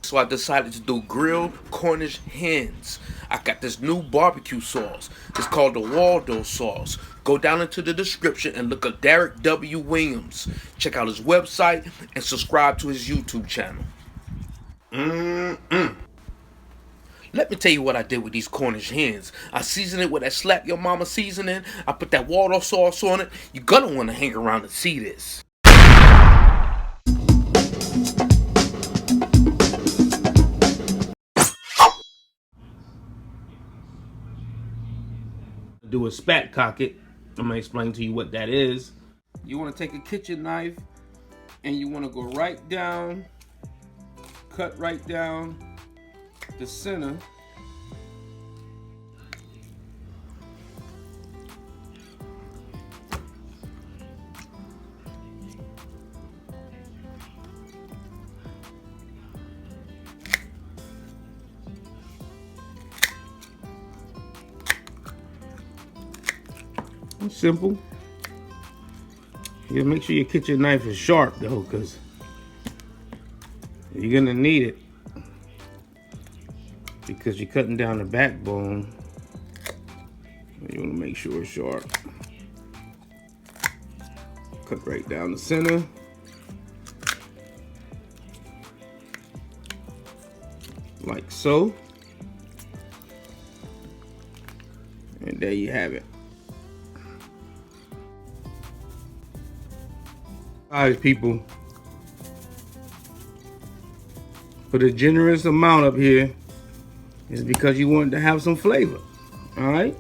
So I decided to do grilled Cornish hens. I got this new barbecue sauce. It's called the Waldo sauce. Go down into the description and look up Derrick W Williams. Check out his website and subscribe to his YouTube channel. Let me tell you what I did with these Cornish hens. I seasoned it with that slap your mama seasoning. I put that Waldo sauce on it. You're gonna want to hang around and see this. Do a spatchcock it. I'm gonna explain to you what that is. You want to take a kitchen knife and you want to go right down, cut right down the center. It's simple. You make sure your kitchen knife is sharp though, because you're gonna need it, because you're cutting down the backbone. You want to make sure it's sharp. Cut right down the center. Like so. And there you have it. Alright, people, for the generous amount up here is because you wanted to have some flavor. Alright,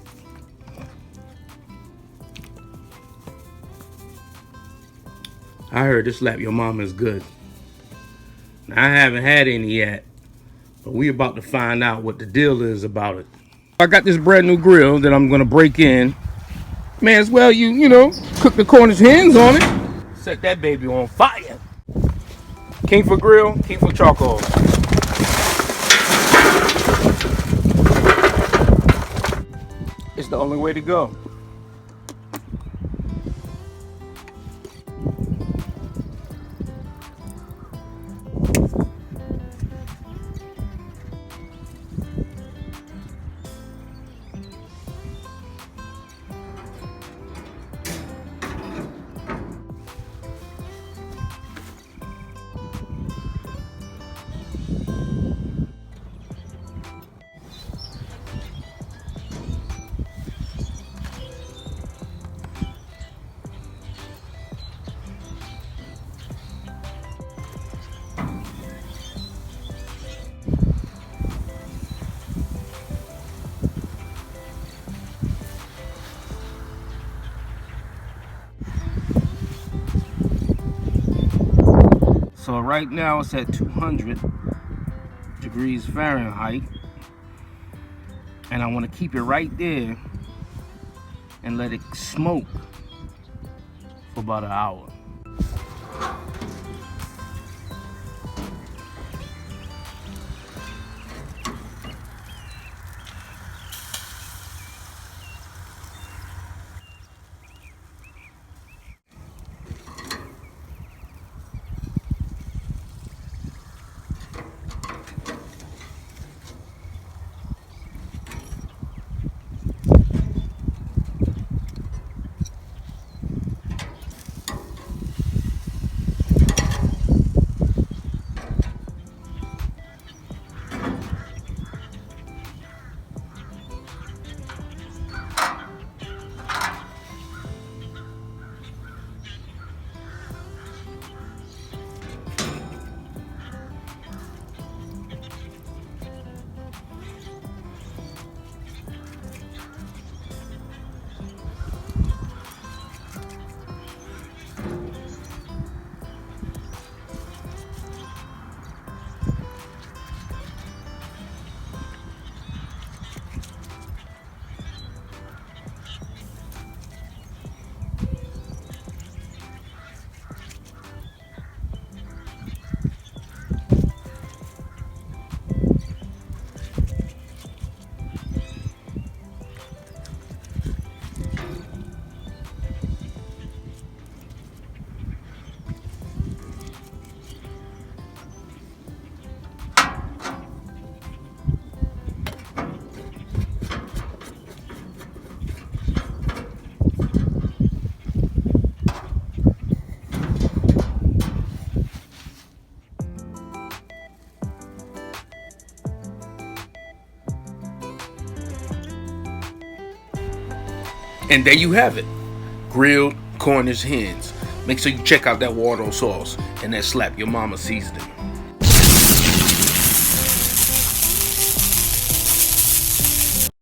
I heard this slap your mama is good. Now, I haven't had any yet, but we about to find out what the deal is about it. I got this brand new grill that I'm gonna break in. May as well you know, cook the Cornish hens on it. Set that baby on fire. King for grill, king for charcoal. It's the only way to go. So right now it's at 200 degrees Fahrenheit, and I want to keep it right there and let it smoke for about an hour. And there you have it. Grilled Cornish hens. Make sure you check out that Waldo sauce and that Slap Your Mama seasoning.